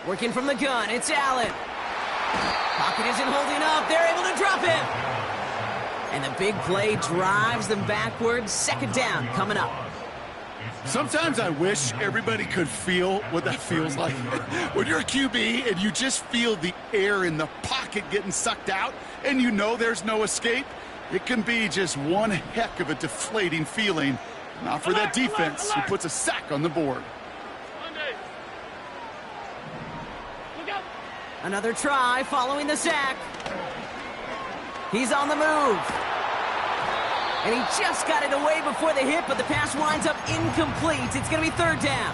Working from the gun, it's Allen. Pocket isn't holding up. They're able to drop him. And the big play drives them backwards. Second down coming up. Sometimes I wish everybody could feel what that feels like. When you're a QB and you just feel the air in the pocket getting sucked out and you know there's no escape, it can be just one heck of a deflating feeling. Not for that defense who puts a sack on the board. Another try following the sack. He's on the move. And he just got it away before the hit, but the pass winds up incomplete. It's going to be third down.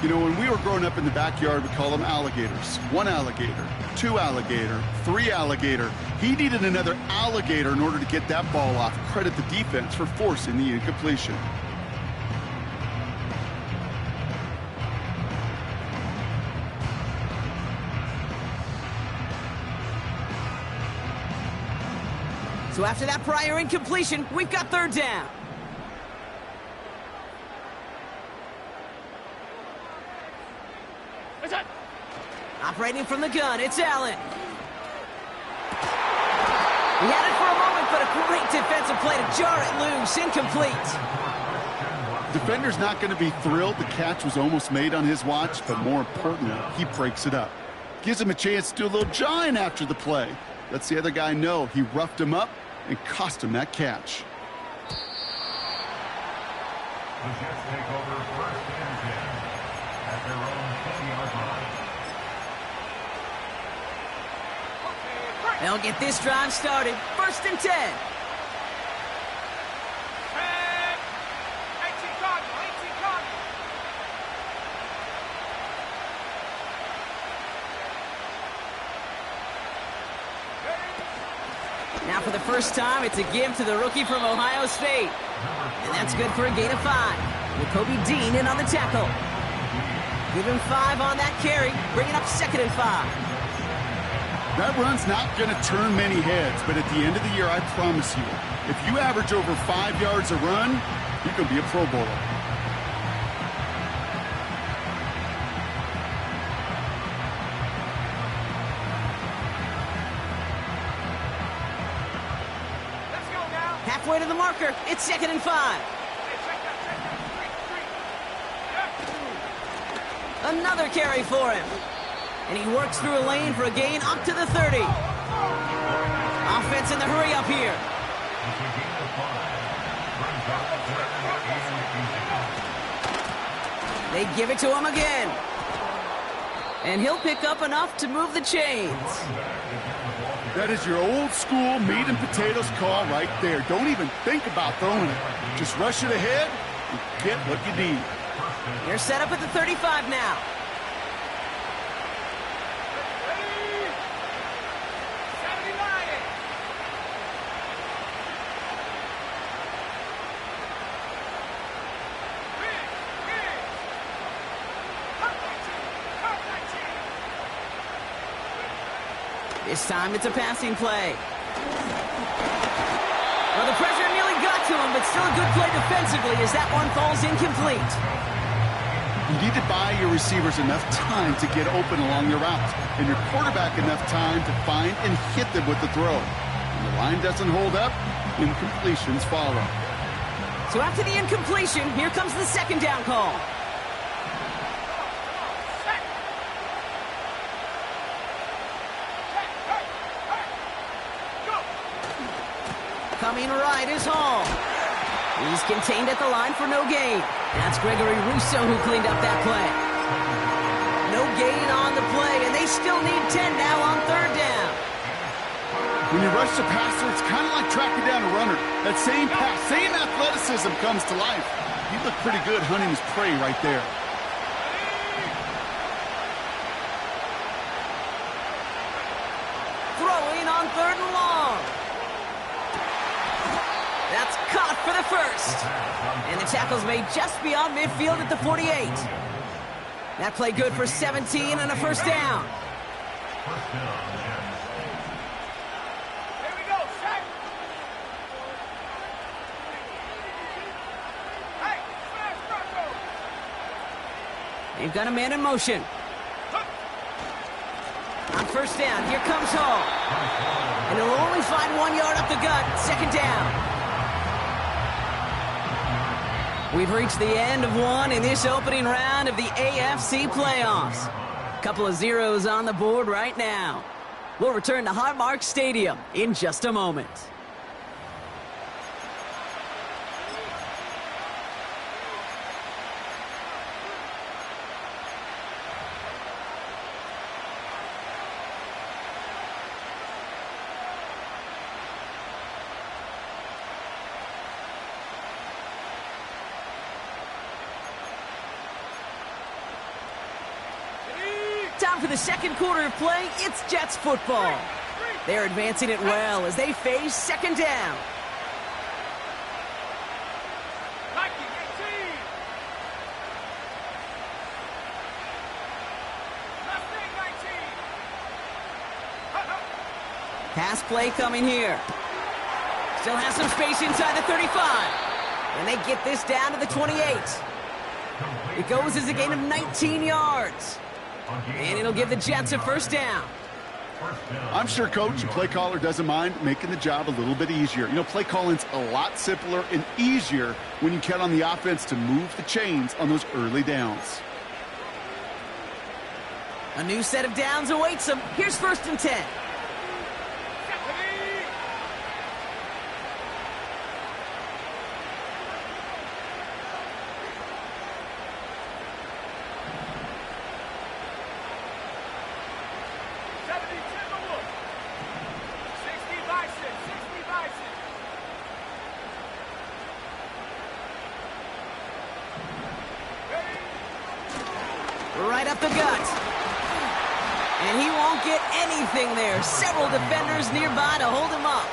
You know, when we were growing up in the backyard, we call them alligators. One alligator, two alligator, three alligator. He needed another alligator in order to get that ball off. Credit the defense for forcing the incompletion. So after that prior incompletion, we've got third down. Operating from the gun, it's Allen. He had it for a moment, but a great defensive play to jar it loose. Incomplete. Defender's not going to be thrilled the catch was almost made on his watch, but more importantly, he breaks it up. Gives him a chance to do a little jawing after the play. Lets the other guy know he roughed him up and cost him that catch. The Jets take over first and 10 at their own 10-yard line. They'll get this drive started. First and 10. Now for the first time, it's a give to the rookie from Ohio State. And that's good for a gain of 5. With Kobe Dean in on the tackle. Give him 5 on that carry, bringing up second and 5. That run's not going to turn many heads, but at the end of the year, I promise you, if you average over 5 yards a run, you can be a Pro Bowler. Halfway to the marker, it's second and 5. Another carry for him. And he works through a lane for a gain up to the 30. Offense in the hurry up here. They give it to him again. And he'll pick up enough to move the chains. That is your old school meat and potatoes call right there. Don't even think about throwing it. Just rush it ahead and get what you need. They're set up at the 35 now. This time it's a passing play. Well, the pressure nearly got to him, but still a good play defensively as that one falls incomplete. You need to buy your receivers enough time to get open along their routes, and your quarterback enough time to find and hit them with the throw. When the line doesn't hold up, incompletions follow. So after the incompletion, here comes the second down call. Coming right is Hall. He's contained at the line for no gain. That's Gregory Rousseau who cleaned up that play. No gain on the play, and they still need 10 now on third down. When you rush the passer, it's kind of like tracking down a runner. That same pass, same athleticism comes to life. He looked pretty good hunting his prey right there. Throwing on third and long. That's caught for the first. And the tackle's made just beyond midfield at the 48. That play good for 17 and a first down. Here we go, set. Hey, They've got a man in motion. go. first down. Here comes Hall. And he'll only find 1 yard up the gut. Second down. We've reached the end of one in this opening round of the AFC playoffs. Couple of zeros on the board right now. We'll return to Highmark Stadium in just a moment. Time for the second quarter of play. It's Jets football. They're advancing it well as they face second down. Pass play coming here. Still has some space inside the 35. And they get this down to the 28. It goes as a gain of 19 yards. And it'll give the Jets a first down. I'm sure coach and play caller doesn't mind making the job a little bit easier. You know, play calling's a lot simpler and easier when you count on the offense to move the chains on those early downs. A new set of downs awaits them. Here's first and 10. Right up the gut. And he won't get anything there. Several defenders nearby to hold him up.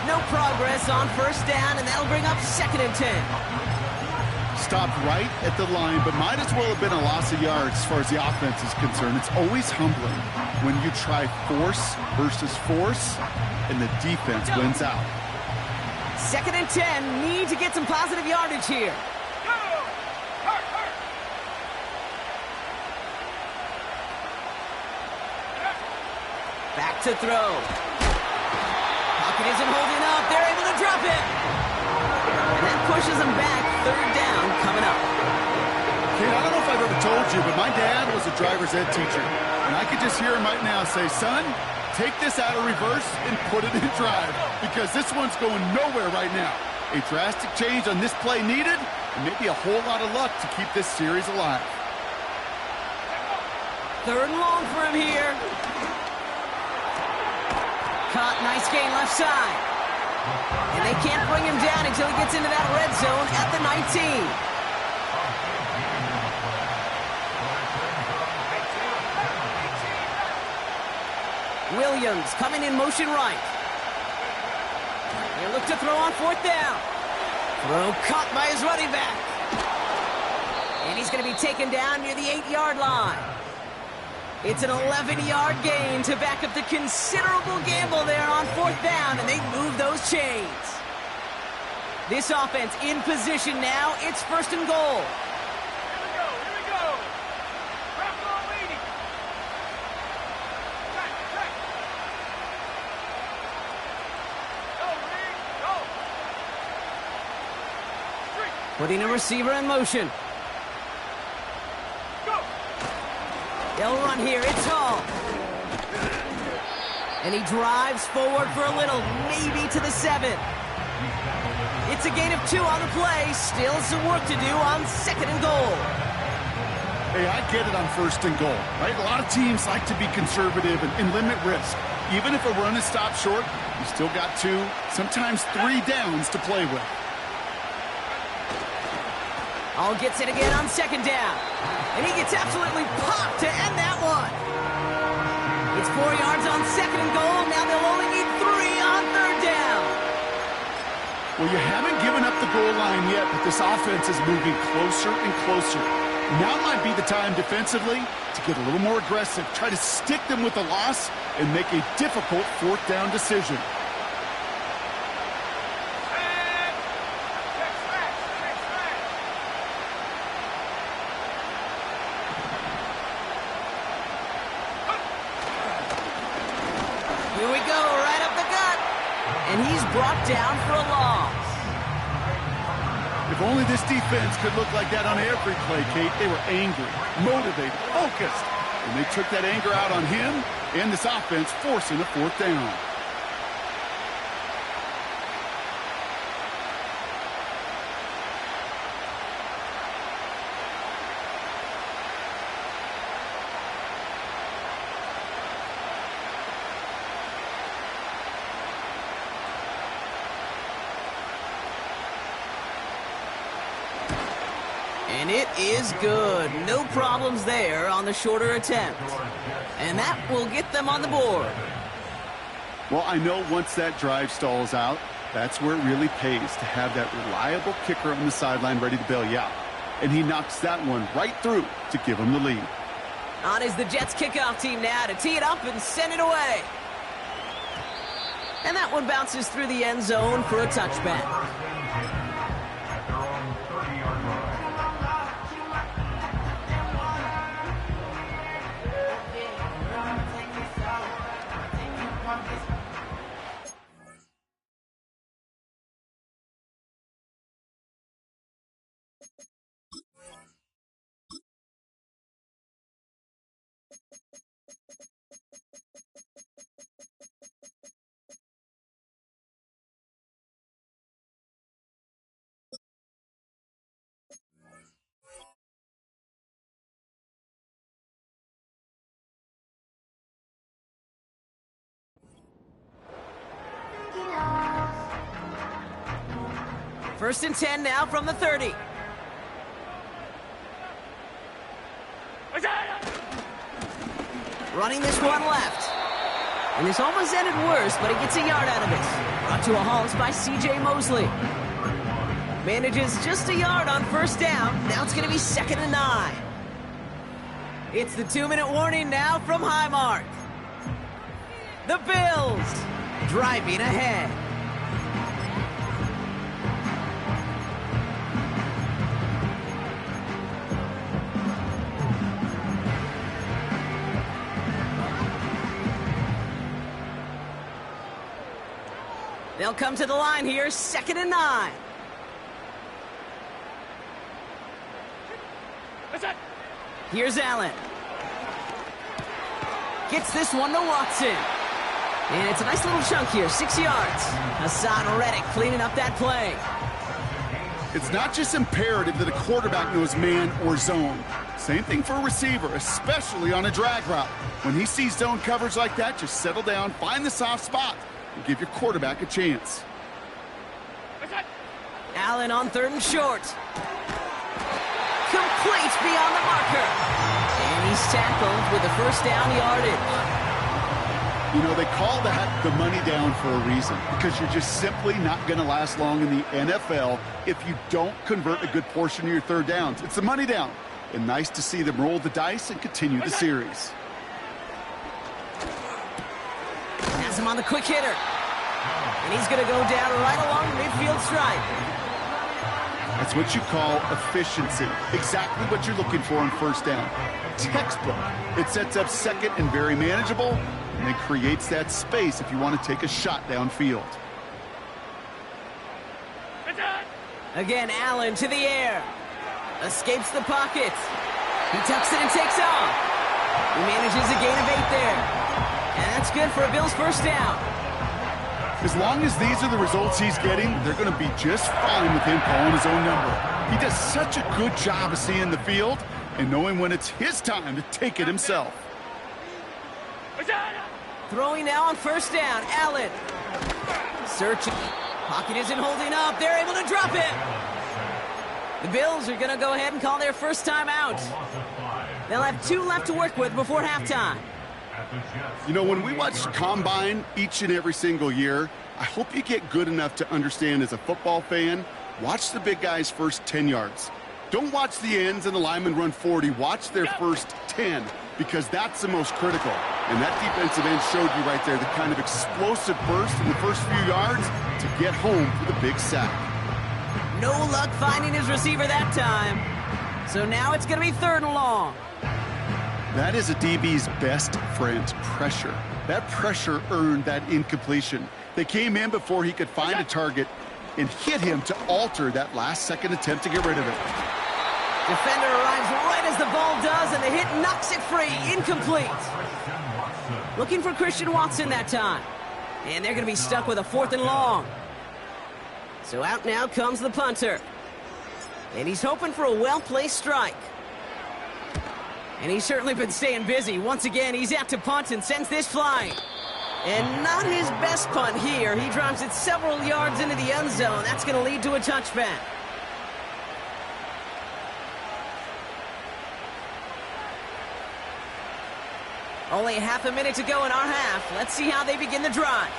No progress on first down, and that'll bring up second and 10. Stopped right at the line, but might as well have been a loss of yards as far as the offense is concerned. It's always humbling when you try force versus force, and the defense wins out. Second and 10. Need to get some positive yardage here. Back to throw. Pocket isn't holding up. They're able to drop it. And that pushes them back. Third down coming up. Kid, I don't know if I've ever told you, but my dad was a driver's ed teacher. And I could just hear him right now say, son, take this out of reverse and put it in drive. Because this one's going nowhere right now. A drastic change on this play needed, and maybe a whole lot of luck to keep this series alive. Third and long for him here. Caught, nice gain left side. And they can't bring him down until he gets into that red zone at the 19. Williams coming in motion right. They look to throw on fourth down. Throw caught by his running back. And he's going to be taken down near the 8-yard line. It's an 11-yard gain to back up the considerable gamble there on fourth down, and they move those chains. This offense in position now. It's first and goal. Here we go. Ref ball leading. Check. Go, Reed, go. Putting a receiver in motion. They'll run here. It's Hall. And he drives forward for a little, maybe to the 7. It's a gain of 2 on the play. Still some work to do on second and goal. Hey, I get it on first and goal, right? A lot of teams like to be conservative and limit risk. Even if a run is stopped short, you still got 2, sometimes 3 downs to play with. Hall gets it again on second down. And he gets absolutely popped to end that one. It's 4 yards on second and goal. Now they'll only need 3 on third down. Well, you haven't given up the goal line yet, but this offense is moving closer and closer. Now might be the time defensively to get a little more aggressive, try to stick them with a loss, and make a difficult fourth down decision. And he's brought down for a loss. If only this defense could look like that on every play, Kate. They were angry, motivated, focused. And they took that anger out on him and this offense, forcing a fourth down. And it is good. No problems there on the shorter attempt. And that will get them on the board. Well, I know once that drive stalls out, that's where it really pays to have that reliable kicker on the sideline ready to bail you out. And he knocks that one right through to give him the lead. On is the Jets kickoff team now to tee it up and send it away. And that one bounces through the end zone for a touchback. First and 10 now from the 30. Running this one left. And this almost ended worse, but he gets a yard out of this. Brought to a halt by C.J. Mosley. Manages just a yard on first down. Now it's going to be 2nd and 9. It's the 2-minute warning now from Highmark. The Bills driving ahead. They'll come to the line here, 2nd and 9. Here's Allen. Gets this one to Watson. And it's a nice little chunk here, 6 yards. Hassan Reddick cleaning up that play. It's not just imperative that a quarterback knows man or zone. Same thing for a receiver, especially on a drag route. When he sees zone coverage like that, just settle down, find the soft spot, and give your quarterback a chance. Allen on 3rd and short. Complete beyond the marker. And he's tackled with the first down yardage. You know, they call that the money down for a reason, because you're just simply not going to last long in the NFL if you don't convert a good portion of your third downs. It's the money down. And nice to see them roll the dice and continue the series. Has him on the quick hitter. And he's going to go down right along the midfield stripe. That's what you call efficiency. Exactly what you're looking for on first down. Textbook. It sets up second and very manageable, and it creates that space if you want to take a shot downfield. Again, Allen to the air. Escapes the pocket. He tucks it and takes off. He manages a gain of 8 there. And that's good for a Bills first down. As long as these are the results he's getting, they're going to be just fine with him calling his own number. He does such a good job of seeing the field and knowing when it's his time to take it himself. Throwing now on first down, Allen. Searching. Pocket isn't holding up. They're able to drop it. The Bills are going to go ahead and call their first time out. They'll have 2 left to work with before halftime. You know, when we watch Combine each and every single year, I hope you get good enough to understand as a football fan, watch the big guys' first 10 yards. Don't watch the ends and the linemen run 40. Watch their first 10, because that's the most critical. And that defensive end showed you right there the kind of explosive burst in the first few yards to get home for the big sack. No luck finding his receiver that time. So now it's going to be 3rd and long. That is a DB's best friend, pressure. That pressure earned that incompletion. They came in before he could find a target and hit him to alter that last-second attempt to get rid of it. Defender arrives right as the ball does, and the hit knocks it free. Incomplete. Looking for Christian Watson that time. And they're going to be stuck with a 4th and long. So out now comes the punter. And he's hoping for a well-placed strike. And he's certainly been staying busy. Once again, he's out to punt and sends this flying. And not his best punt here. He drives it several yards into the end zone. That's going to lead to a touchback. Only half a minute to go in our half. Let's see how they begin the drive.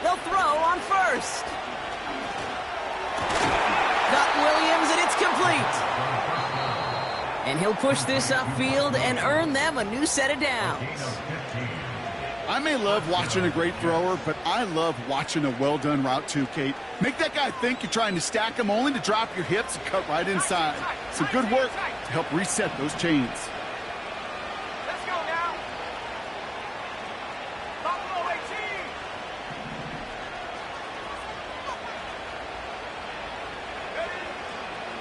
They'll throw on first. Got Williams, and it's complete. And he'll push this upfield and earn them a new set of downs. I may love watching a great thrower, but I love watching a well-done route too, Kate. Make that guy think you're trying to stack him only to drop your hips and cut right inside. Some good work to help reset those chains. Let's go now. Buffalo 18.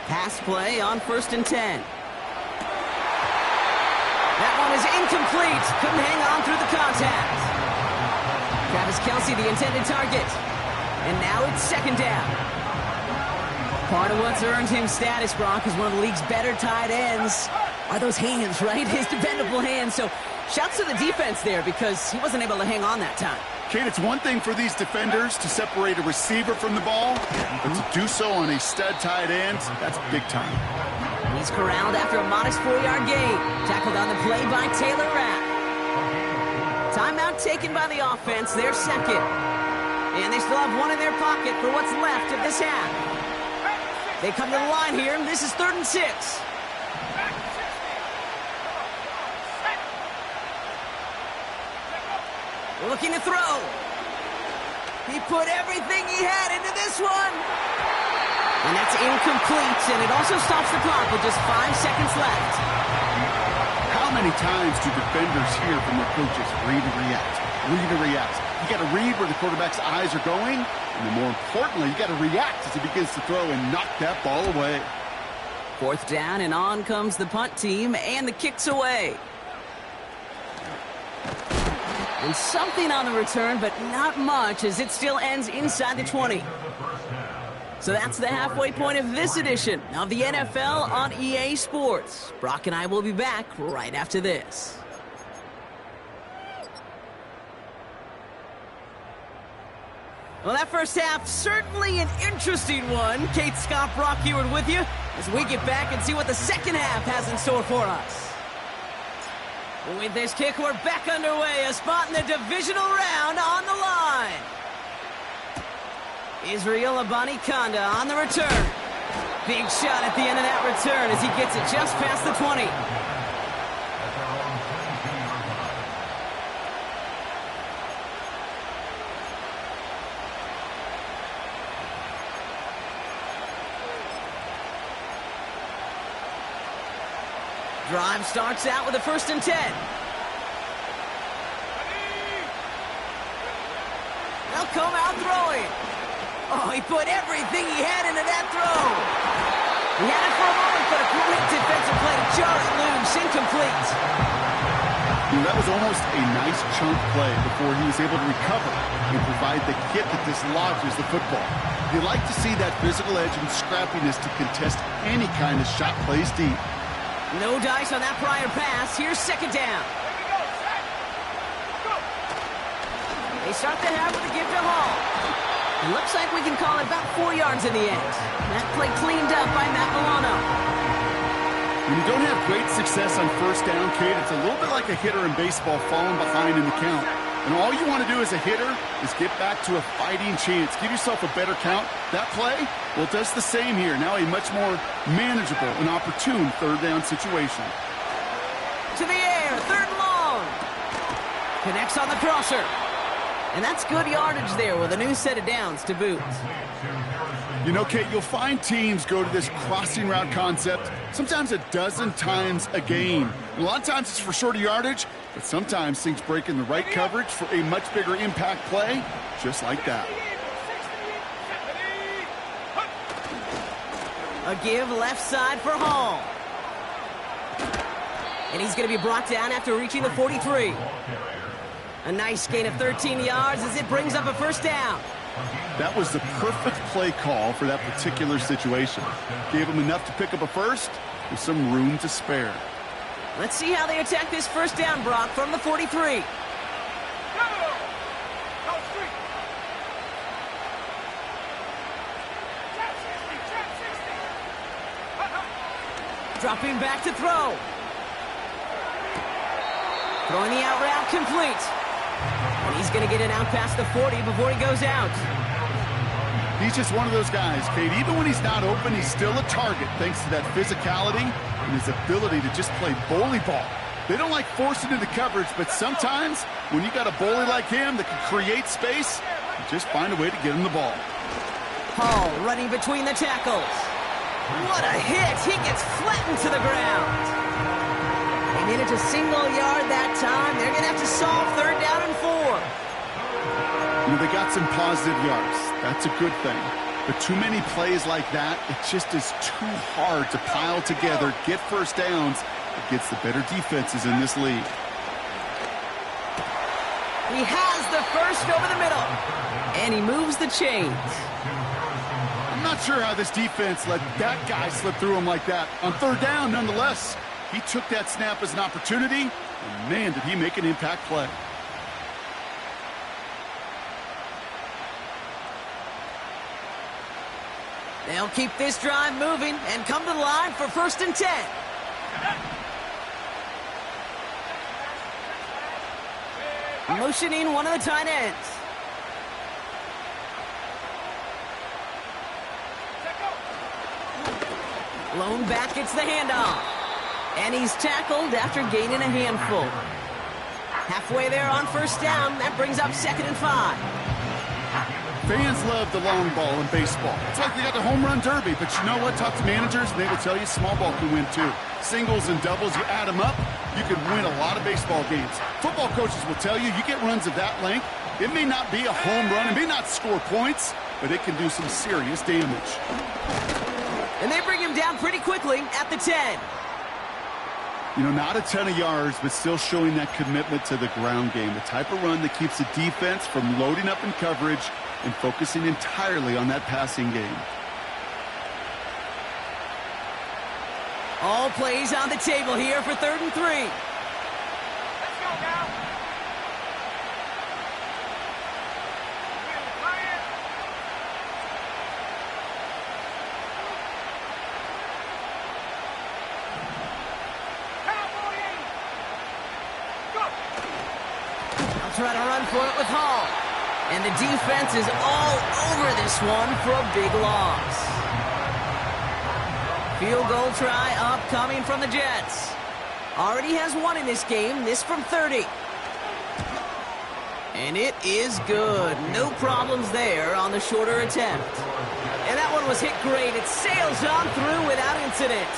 Pass play on 1st and 10. That one is incomplete. Couldn't hang on through the contact. Travis Kelce, the intended target. And now it's 2nd down. Part of what's earned him status, Brock, is one of the league's better tight ends. Are those hands, right? His dependable hands. So shouts to the defense there because he wasn't able to hang on that time. Kate, it's one thing for these defenders to separate a receiver from the ball, but to do so on a stud tight end, that's big time. He's corralled after a modest 4-yard gain. Tackled on the play by Taylor Rapp. Timeout taken by the offense, their 2nd. And they still have one in their pocket for what's left of this half. They come to the line here, and this is 3rd and 6. Looking to throw. He put everything he had into this one. And that's incomplete, and it also stops the clock with just 5 seconds left. How many times do defenders hear from their coaches, read and react, read and react? You got to read where the quarterback's eyes are going, and then more importantly, you got to react as he begins to throw and knock that ball away. 4th down, and on comes the punt team, and the kick's away. And something on the return, but not much, as it still ends inside the 20. So that's the halfway point of this edition of the NFL on EA Sports. Brock and I will be back right after this. Well, that first half, certainly an interesting one. Kate, Scott, Brock Heward with you as we get back and see what the second half has in store for us. With this kick, we're back underway. A spot in the divisional round on the line. Israel Abanikanda on the return. Big shot at the end of that return as he gets it just past the 20. Drive starts out with a 1st and 10. They'll come out throwing. Oh, he put everything he had into that throw. He had it for a moment, but a great defensive play to jar it loose. Incomplete. That was almost a nice chunk play before he was able to recover and provide the hit that dislodges the football. You like to see that physical edge and scrappiness to contest any kind of shot plays deep. No dice on that prior pass. Here's 2nd down. They start the half with a give to Hall. It looks like we can call it about 4 yards in the end. That play cleaned up by Matt Milano. When you don't have great success on 1st down, Kate, it's a little bit like a hitter in baseball falling behind in the count. And all you want to do as a hitter is get back to a fighting chance. Give yourself a better count. That play, well, it does the same here. Now a much more manageable and opportune 3rd down situation. To the air, 3rd and long. Connects on the crosser. And that's good yardage there with a new set of downs to boot. You know, Kate, you'll find teams go to this crossing route concept sometimes a dozen times a game. And a lot of times it's for shorter yardage, but sometimes things break in the right coverage for a much bigger impact play, just like that. A give left side for Hall. And he's going to be brought down after reaching the 43. A nice gain of 13 yards as it brings up a first down. That was the perfect play call for that particular situation. Gave him enough to pick up a first with some room to spare. Let's see how they attack this first down, Brock, from the 43. Dropping back to throw. Throwing the out route complete. And he's going to get it out past the 40 before he goes out. He's just one of those guys, Kate. Even when he's not open, he's still a target thanks to that physicality and his ability to just play bully ball. They don't like forcing into coverage, but sometimes when you got a bully like him that can create space, you just find a way to get him the ball. Hall running between the tackles. What a hit! He gets flattened to the ground. They made it a single yard that time. They're going to have to solve third down and 4. You know, they got some positive yards. That's a good thing. But too many plays like that, it just is too hard to pile together, get first downs against the better defenses in this league. He has the first over the middle. And he moves the chains. I'm not sure how this defense let that guy slip through him like that. On third down, nonetheless, he took that snap as an opportunity, and man, did he make an impact play. They'll keep this drive moving and come to the line for 1st and 10. Motioning one of the tight ends. Lone back gets the handoff. And he's tackled after gaining a handful. Halfway there on first down. That brings up 2nd and 5. Fans love the long ball in baseball. It's like they got the home run derby, but you know what? Talk to managers, and they will tell you small ball can win too. Singles and doubles, you add them up, you can win a lot of baseball games. Football coaches will tell you, you get runs of that length, it may not be a home run, it may not score points, but it can do some serious damage. And they bring him down pretty quickly at the 10. You know, not a ton of yards, but still showing that commitment to the ground game. The type of run that keeps the defense from loading up in coverage and focusing entirely on that passing game. All plays on the table here for 3rd and 3. Let's go now. I'll try to run for it with Hall. And the defense is all over this one for a big loss. Field goal try upcoming from the Jets. Already has one in this game, this from 30. And it is good. No problems there on the shorter attempt. And that one was hit great. It sails on through without incident.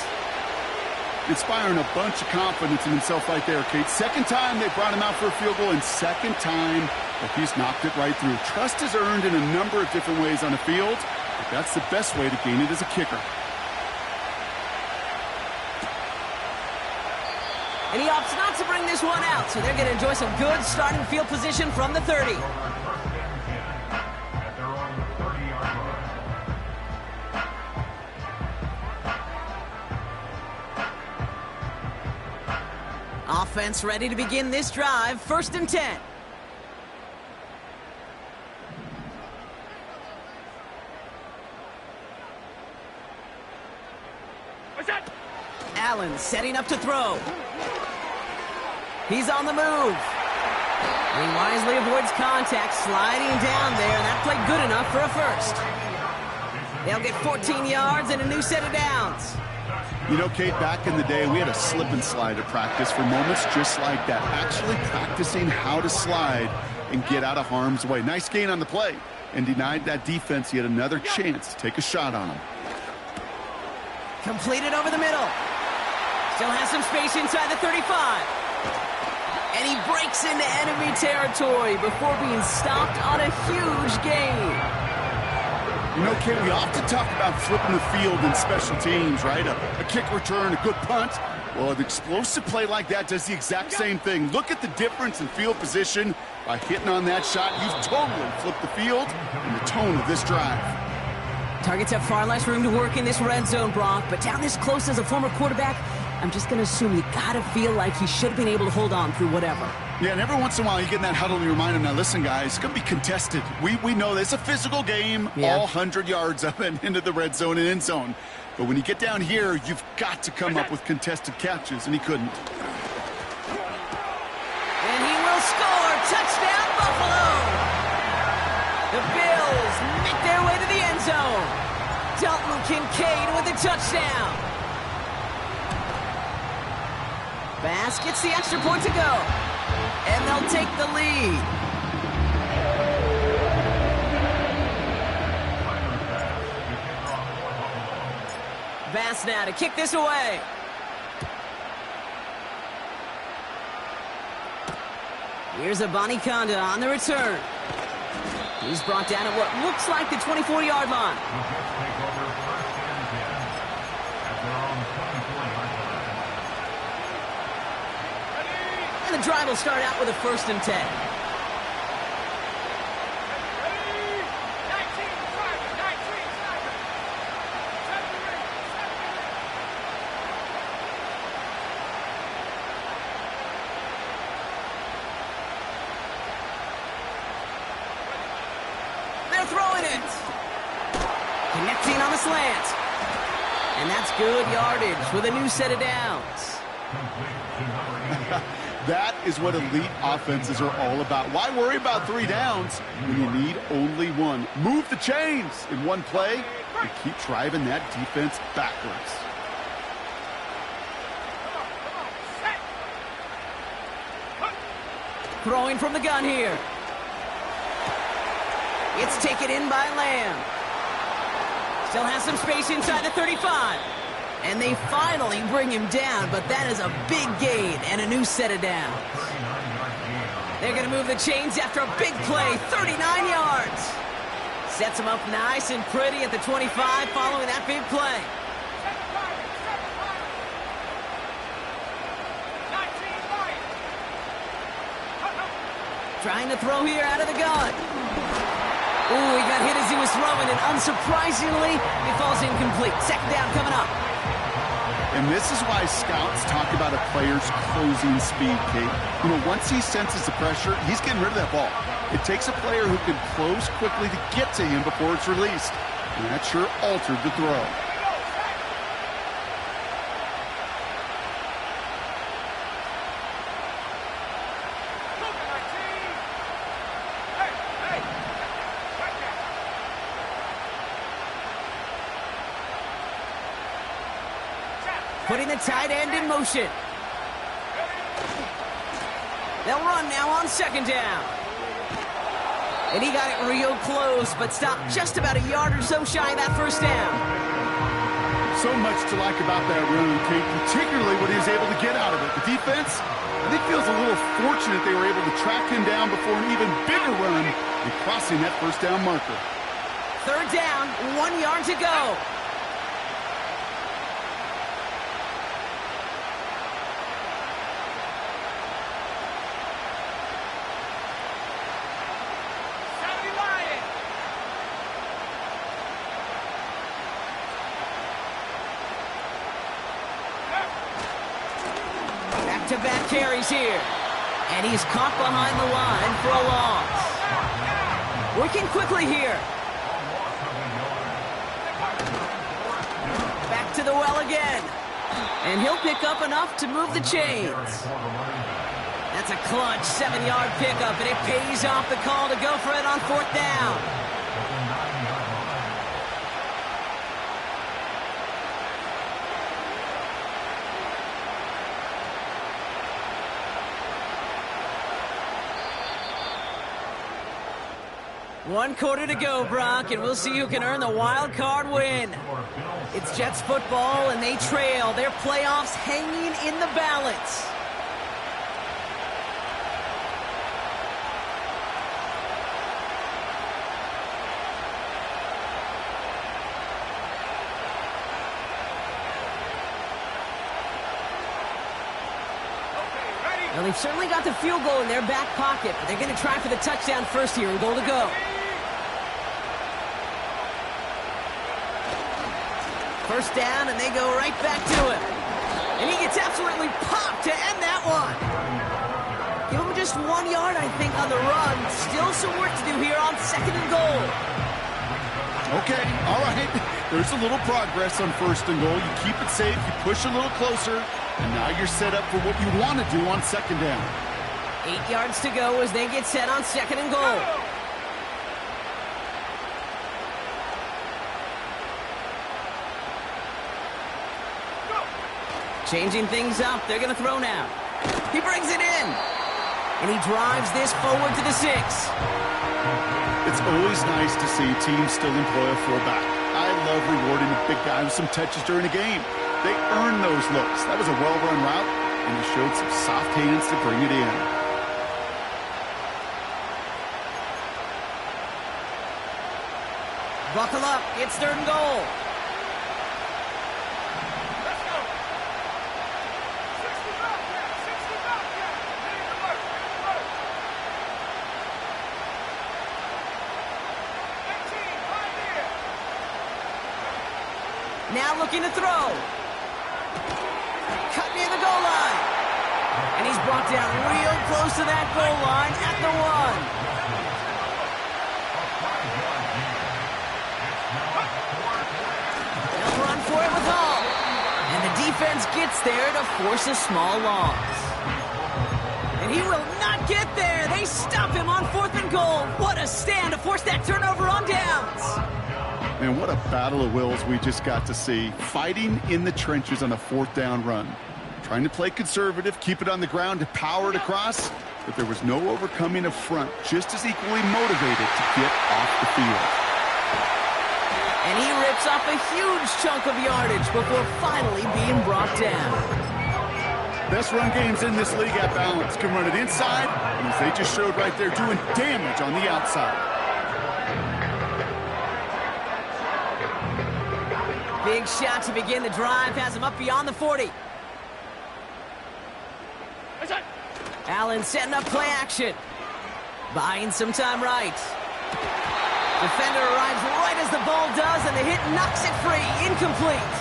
Inspiring a bunch of confidence in himself right there, Kate. Second time they brought him out for a field goal, and second time that he's knocked it right through. Trust is earned in a number of different ways on the field, but that's the best way to gain it as a kicker. And he opts not to bring this one out, so they're going to enjoy some good starting field position from the 30. Offense ready to begin this drive, 1st and 10. What's that? Allen setting up to throw. He's on the move. And he wisely avoids contact, sliding down there, and that played good enough for a first. They'll get 14 yards and a new set of downs. You know, Kate, back in the day, we had a slip and slide at practice for moments just like that. Actually practicing how to slide and get out of harm's way. Nice gain on the play, and denied that defense yet another chance to take a shot on him. Completed over the middle. Still has some space inside the 35. And he breaks into enemy territory before being stopped on a huge gain. You know, Kate, we often talk about flipping the field in special teams, right? A kick return, a good punt. Well, an explosive play like that does the exact same thing. Look at the difference in field position. By hitting on that shot, you've totally flipped the field and the tone of this drive. Targets have far less room to work in this red zone, Brock, but down this close as a former quarterback, I'm just going to assume you got to feel like he should have been able to hold on through whatever. Yeah, and every once in a while you get in that huddle and you remind him, now listen, guys, it's going to be contested. We know this. It's a physical game, all 100 yards of it into the red zone and end zone. But when you get down here, you've got to come up with contested catches, and he couldn't. And he will score. Touchdown, Buffalo! The Bills make their way to the end zone. Dalton Kincaid with a touchdown. Bass gets the extra point to go. And they'll take the lead. Bass now to kick this away. Here's a Conda on the return. He's brought down at what looks like the 24-yard line. And the drive will start out with a 1st and 10. Throwing it. Connecting on the slant. And that's good yardage with a new set of downs. That is what elite offenses are all about. Why worry about 3 downs when you need only 1? Move the chains in one play and keep driving that defense backwards. Throwing from the gun here. It's taken in by Lamb. Still has some space inside the 35. And they finally bring him down, but that is a big gain and a new set of downs. They're going to move the chains after a big play, 39 yards. Sets him up nice and pretty at the 25 following that big play. Trying to throw here out of the gun. Ooh, he got hit as he was throwing, and unsurprisingly, it falls incomplete. 2nd down coming up. And this is why scouts talk about a player's closing speed, Kate. You know, once he senses the pressure, he's getting rid of that ball. It takes a player who can close quickly to get to him before it's released. And that sure altered the throw. Putting the tight end in motion. They'll run now on 2nd down. And he got it real close, but stopped just about a yard or so shy of that 1st down. So much to like about that run, Kate, particularly what he was able to get out of it. The defense, I think, feels a little fortunate they were able to track him down before an even bigger run in crossing that 1st down marker. 3rd down, 1 yard to go. Back-to-back carries here. And he's caught behind the line for a loss. Working quickly here. Back to the well again. And he'll pick up enough to move the chains. That's a clutch 7-yard pickup, and it pays off the call to go for it on 4th down. One quarter to go, Brock, and we'll see who can earn the wild card win. It's Jets football, and they trail. Their playoffs hanging in the balance. Well, they've certainly got the field goal in their back pocket, but they're going to try for the touchdown first here and goal to go. First down, and they go right back to him. And he gets absolutely popped to end that one. Give him just 1 yard, I think, on the run. Still some work to do here on 2nd and goal. Okay, all right. There's a little progress on 1st and goal. You keep it safe, you push a little closer, and now you're set up for what you want to do on 2nd down. 8 yards to go as they get set on 2nd and goal. Changing things up. They're going to throw now. He brings it in. And he drives this forward to the 6. It's always nice to see teams still employ a fullback. I love rewarding a big guy with some touches during a game. They earn those looks. That was a well-run route, and he showed some soft hands to bring it in. Buckle up. It's 3rd and goal. Now looking to throw. Cut near the goal line. And he's brought down real close to that goal line at the 1. They'll run for it with Hall. And the defense gets there to force a small loss. And he will not get there. They stop him on 4th and goal. What a stand to force that turnover on downs. Man, what a battle of wills we just got to see. Fighting in the trenches on a 4th down run. Trying to play conservative, keep it on the ground to power it across, but there was no overcoming a front just as equally motivated to get off the field. And he rips off a huge chunk of yardage before finally being brought down. Best run games in this league at balance. Can run it inside, and as they just showed right there, doing damage on the outside. Big shot to begin the drive, has him up beyond the 40. Allen setting up play action. Buying some time right. Defender arrives right as the ball does, and the hit knocks it free. Incomplete.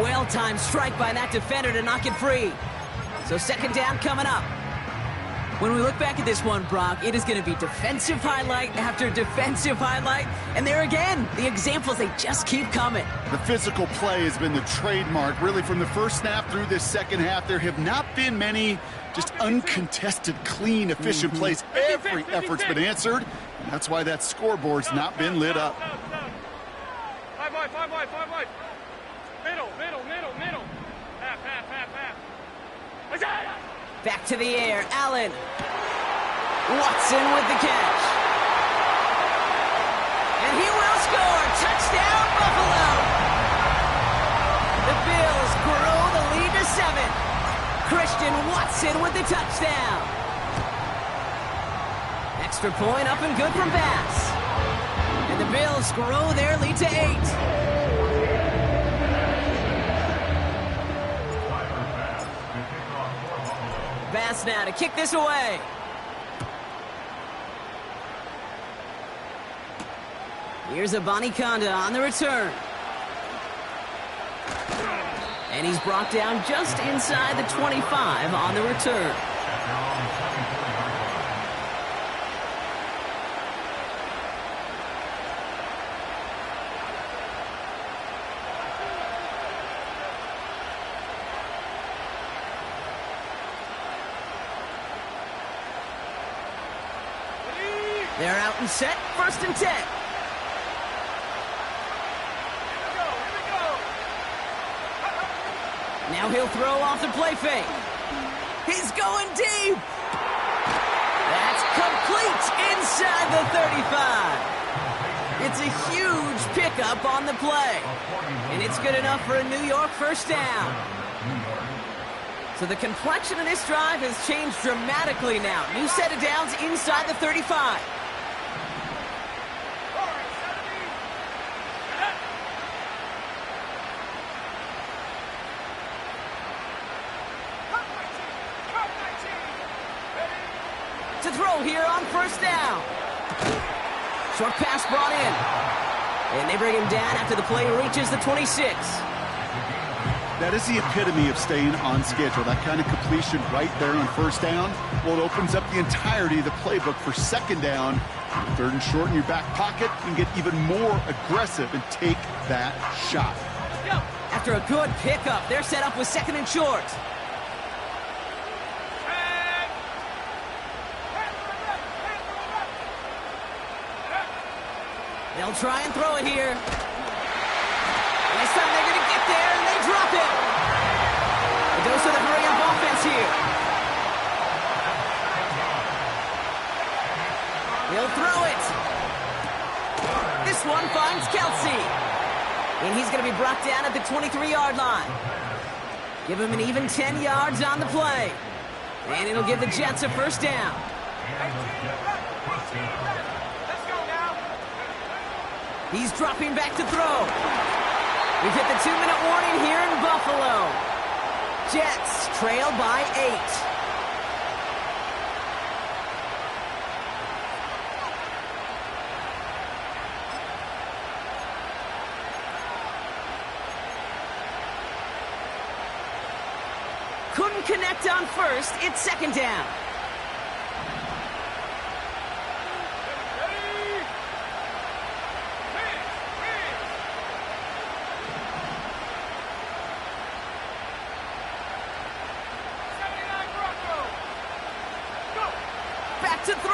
Well-timed strike by that defender to knock it free. So 2nd down coming up. When we look back at this one, Brock, it is going to be defensive highlight after defensive highlight. And there again, the examples, they just keep coming. The physical play has been the trademark, really, from the first snap through this 2nd half. There have not been many just uncontested, clean, efficient plays. Every effort's been answered, and that's why that scoreboard's not been lit up. 5 wide. Middle. Half. Back to the air, Allen. Watson with the catch. And he will score. Touchdown, Buffalo. The Bills grow the lead to 7. Christian Watson with the touchdown. Extra point up and good from Bass. And the Bills grow their lead to 8. Bass now to kick this away. Here's a Conda on the return. And he's brought down just inside the 25 on the return. They're out and set, 1st and 10. Now he'll throw off the play fake. He's going deep. That's complete inside the 35. It's a huge pickup on the play. And it's good enough for a New York first down. So the complexion of this drive has changed dramatically now. New set of downs inside the 35. To throw here on first down. Short pass brought in. And they bring him down after the play reaches the 26. That is the epitome of staying on schedule. That kind of completion right there on first down. Well, it opens up the entirety of the playbook for second down. Third and short in your back pocket. You can get even more aggressive and take that shot. After a good pickup, they're set up with second and short. They'll try and throw it here. This time they're going to get there, and they drop it. A dose of the hurry-up offense here. He'll throw it. This one finds Kelsey. And he's going to be brought down at the 23-yard line. Give him an even 10 yards on the play. And it'll give the Jets a first down. He's dropping back to throw. We've hit the 2-minute warning here in Buffalo. Jets trail by 8. Couldn't connect on first. It's second down. To throw.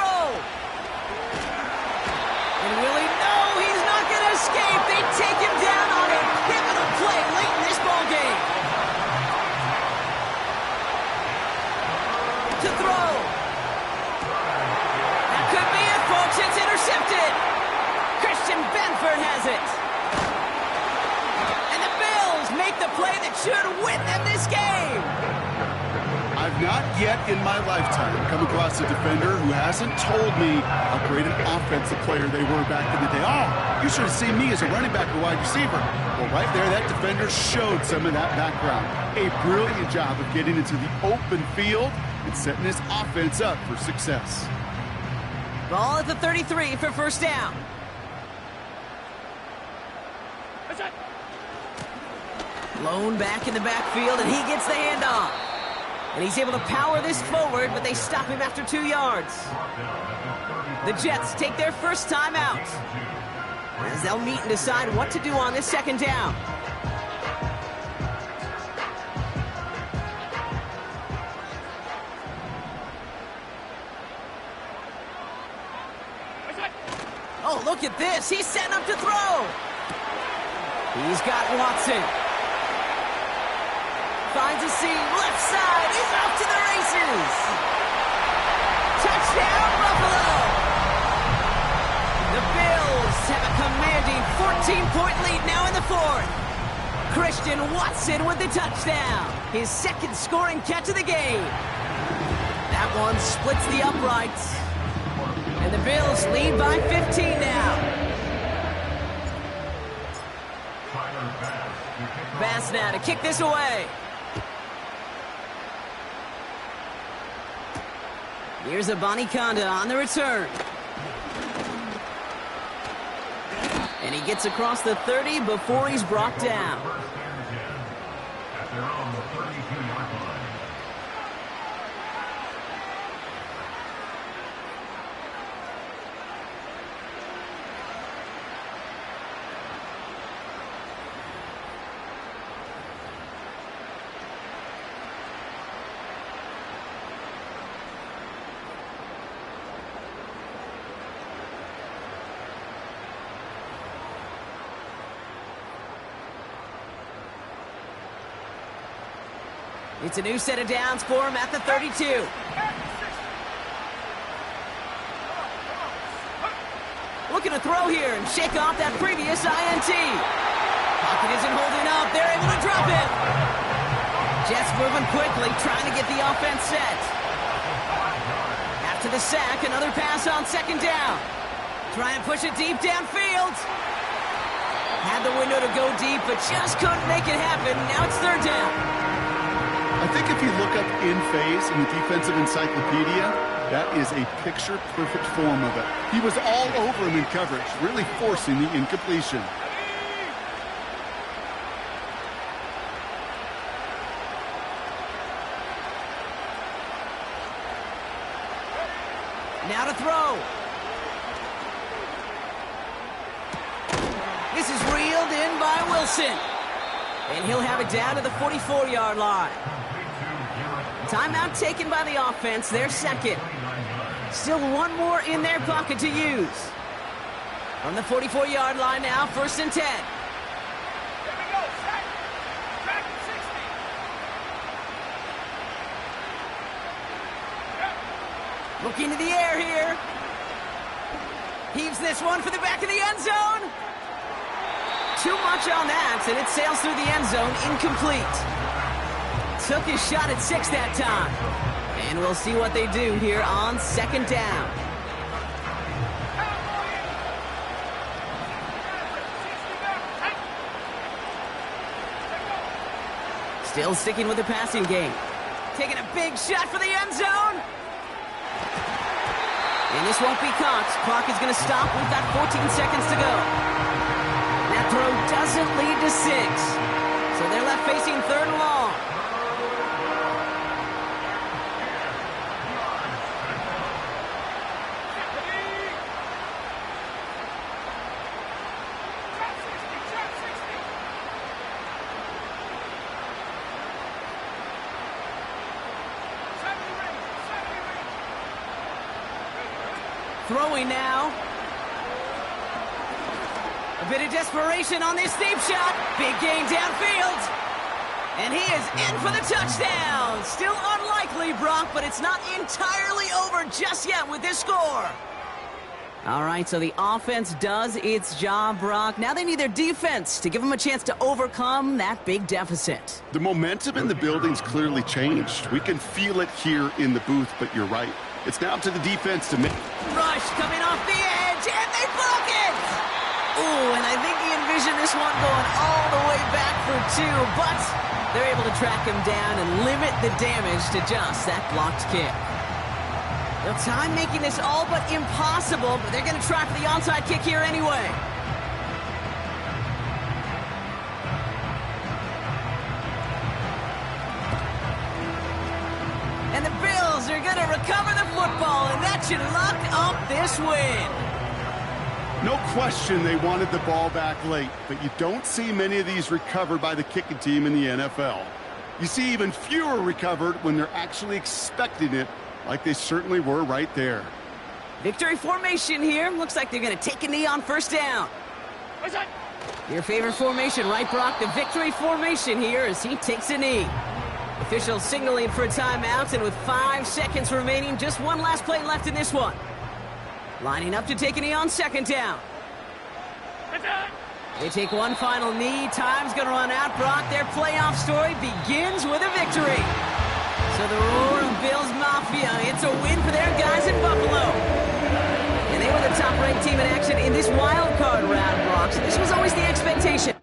And Willie, no, he's not going to escape. They take him down on a pivotal play late in this ball game. To throw. That could be it, folks. It's intercepted. Christian Benford has it. And the Bills make the play that should win them this game. I've not yet in my lifetime come across a defender who hasn't told me how great an offensive player they were back in the day. Oh, you should have seen me as a running back or wide receiver. Well, right there, that defender showed some of that background. A brilliant job of getting into the open field and setting his offense up for success. Ball at the 33 for first down. Lone back in the backfield, and he gets the handoff. And he's able to power this forward, but they stop him after 2 yards. The Jets take their first time out, as they'll meet and decide what to do on this second down. Oh, look at this. He's setting up to throw. He's got Watson. Finds a seam, left side, he's off to the races! Touchdown, Buffalo! The Bills have a commanding 14-point lead now in the fourth. Christian Watson with the touchdown, his second scoring catch of the game. That one splits the uprights. And the Bills lead by 15 now. Bass now to kick this away. Here's a Conda on the return. And he gets across the 30 before he's brought down. At their own 32-yard line. It's a new set of downs for him at the 32. Looking to throw here and shake off that previous INT. Pocket isn't holding up. They're able to drop it. Jets moving quickly, trying to get the offense set. After the sack, another pass on second down. Trying to push it deep downfield. Had the window to go deep, but just couldn't make it happen. Now it's third down. I think if you look up in phase in the defensive encyclopedia, that is a picture-perfect form of it. He was all over him in coverage, really forcing the incompletion. Now to throw. This is reeled in by Wilson. And he'll have it down to the 44-yard line. Timeout taken by the offense, their second. Still one more in their pocket to use. On the 44-yard line now, 1st and 10. Looking to the air here. Heaves this one for the back of the end zone. Too much on that, and it sails through the end zone, incomplete. Took his shot at 6 that time. And we'll see what they do here on second down. Still sticking with the passing game. Taking a big shot for the end zone. And this won't be caught. Clock is going to stop. We've got 14 seconds to go. That throw doesn't lead to 6. So they're left facing third and long. Throwing now. A bit of desperation on this deep shot. Big gain downfield. And he is in for the touchdown. Still unlikely, Brock, but it's not entirely over just yet with this score. All right, so the offense does its job, Brock. Now they need their defense to give them a chance to overcome that big deficit. The momentum in the building's clearly changed. We can feel it here in the booth, but you're right. It's now up to the defense to make... Rush coming off the edge, and they block it! Ooh, and I think he envisioned this one going all the way back for 2, but they're able to track him down and limit the damage to just that blocked kick. The time making this all but impossible, but they're going to try for the onside kick here anyway. And the Bills are going to recover the football, and that should lock up this win. No question they wanted the ball back late, but you don't see many of these recovered by the kicking team in the NFL. You see even fewer recovered when they're actually expecting it, like they certainly were right there. Victory formation here. Looks like they're going to take a knee on first down. Your favorite formation, right, Brock? The victory formation here as he takes a knee. Officials signaling for a timeout, and with 5 seconds remaining, just one last play left in this one. Lining up to take a knee on second down. They take one final knee. Time's going to run out. Brock, their playoff story begins with a victory. So the roar of Bills Mafia, it's a win for their guys in Buffalo. And they were the top-ranked team in action in this wild card round, Brock. So this was always the expectation.